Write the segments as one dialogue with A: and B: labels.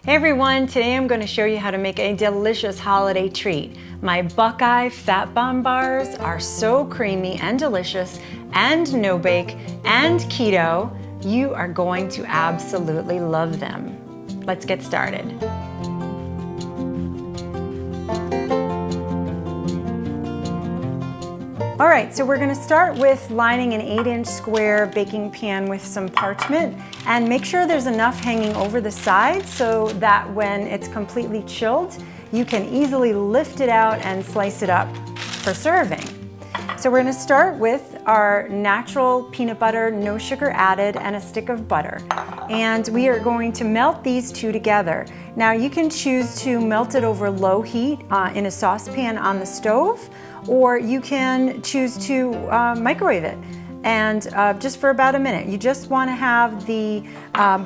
A: Hey everyone, today I'm going to show you how to make a delicious holiday treat. My Buckeye Fat Bomb Bars are so creamy and delicious and no bake and keto. You are going to absolutely love them. Let's get started. All right, so we're going to start with lining an 8-inch square baking pan with some parchment, and make sure there's enough hanging over the sides so that when it's completely chilled, you can easily lift it out and slice it up for serving. So we're going to start with our natural peanut butter, no sugar added, and a stick of butter. And we are going to melt these two together. Now you can choose to melt it over low heat in a saucepan on the stove, or you can choose to microwave it, and just for about a minute. You just want to have the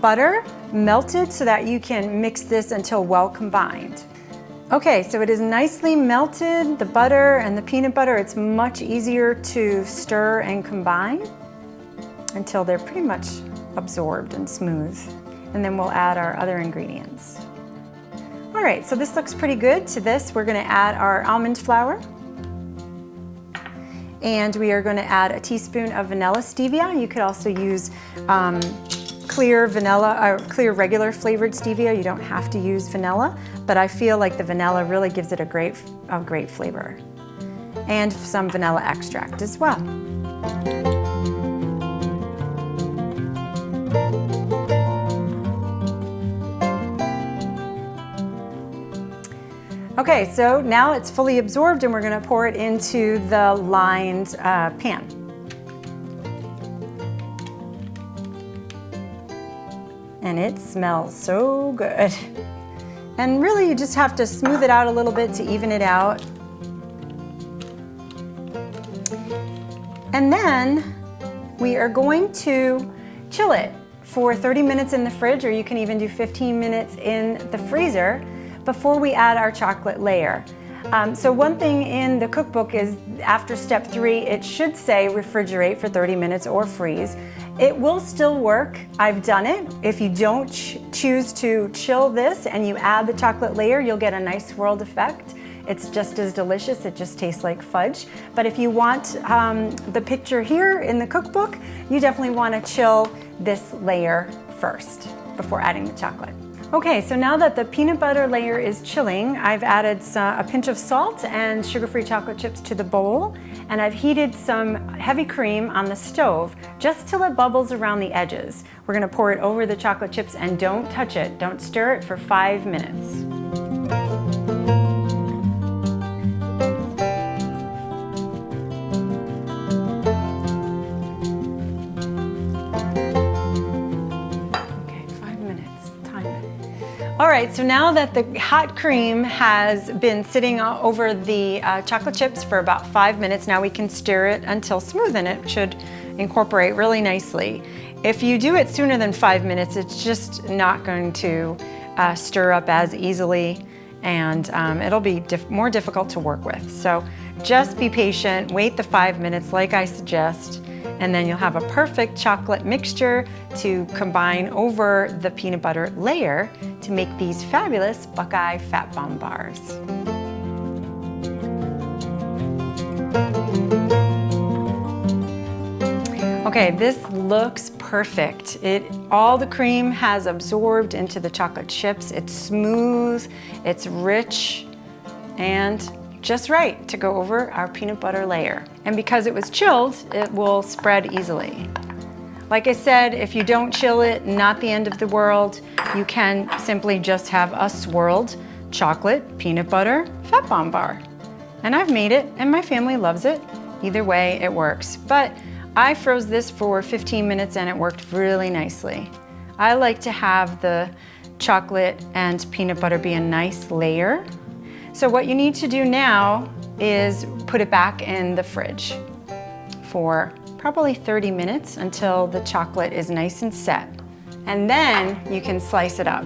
A: butter melted so that you can mix this until well combined. Okay, so it is nicely melted, the butter and the peanut butter. It's much easier to stir and combine until they're pretty much absorbed and smooth. And then we'll add our other ingredients. All right, so this looks pretty good. To this, we're gonna add our almond flour. And we are going to add a teaspoon of vanilla stevia. You could also use clear vanilla or clear regular flavored stevia. You don't have to use vanilla, but I feel like the vanilla really gives it a great flavor. And some vanilla extract as well. Okay, so now it's fully absorbed and we're going to pour it into the lined pan. And it smells so good. And really you just have to smooth it out a little bit to even it out. And then we are going to chill it for 30 minutes in the fridge, or you can even do 15 minutes in the freezer before we add our chocolate layer. So one thing in the cookbook is after step 3, it should say refrigerate for 30 minutes or freeze. It will still work. I've done it. If you don't choose to chill this and you add the chocolate layer, you'll get a nice swirled effect. It's just as delicious. It just tastes like fudge. But if you want the picture here in the cookbook, you definitely want to chill this layer first before adding the chocolate. Okay, so now that the peanut butter layer is chilling, I've added a pinch of salt and sugar-free chocolate chips to the bowl, and I've heated some heavy cream on the stove just till it bubbles around the edges. We're gonna pour it over the chocolate chips and don't touch it. Don't stir it for 5 minutes. All right, so now that the hot cream has been sitting over the chocolate chips for about 5 minutes, now we can stir it until smooth, and it should incorporate really nicely. If you do it sooner than 5 minutes, it's just not going to stir up as easily, and it'll be more difficult to work with. So just be patient, wait the 5 minutes like I suggest, and then you'll have a perfect chocolate mixture to combine over the peanut butter layer to make these fabulous Buckeye Fat Bomb Bars. Okay, this looks perfect. All the cream has absorbed into the chocolate chips. It's smooth, it's rich, and just right to go over our peanut butter layer. And because it was chilled, it will spread easily. Like I said, if you don't chill it, not the end of the world. You can simply just have a swirled chocolate peanut butter fat bomb bar. And I've made it, and my family loves it. Either way, it works. But I froze this for 15 minutes and it worked really nicely. I like to have the chocolate and peanut butter be a nice layer. So what you need to do now is put it back in the fridge for probably 30 minutes until the chocolate is nice and set. And then you can slice it up.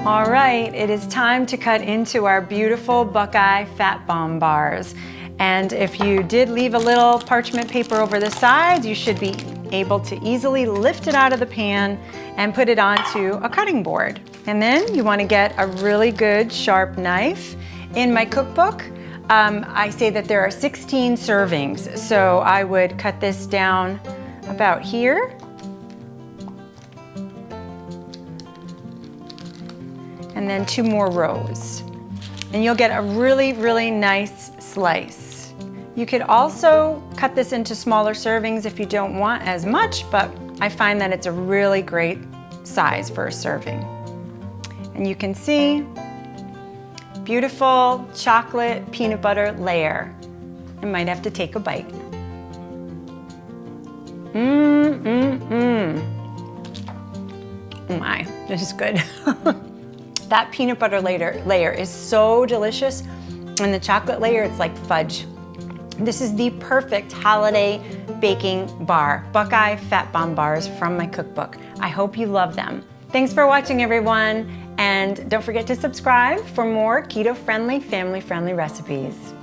A: All right, it is time to cut into our beautiful Buckeye Fat Bomb Bars. And if you did leave a little parchment paper over the sides, you should be able to easily lift it out of the pan and put it onto a cutting board. And then you want to get a really good sharp knife. In my cookbook, I say that there are 16 servings, so I would cut this down about here. And then 2 more rows. And you'll get a really, really nice slice. You could also cut this into smaller servings if you don't want as much, but I find that it's a really great size for a serving. And you can see, beautiful chocolate peanut butter layer. I might have to take a bite. Oh my, this is good. That peanut butter layer is so delicious, and the chocolate layer, it's like fudge. This is the perfect holiday baking bar, Buckeye Fat Bomb bars from my cookbook. I hope you love them. Thanks for watching, everyone, and don't forget to subscribe for more keto-friendly, family-friendly recipes.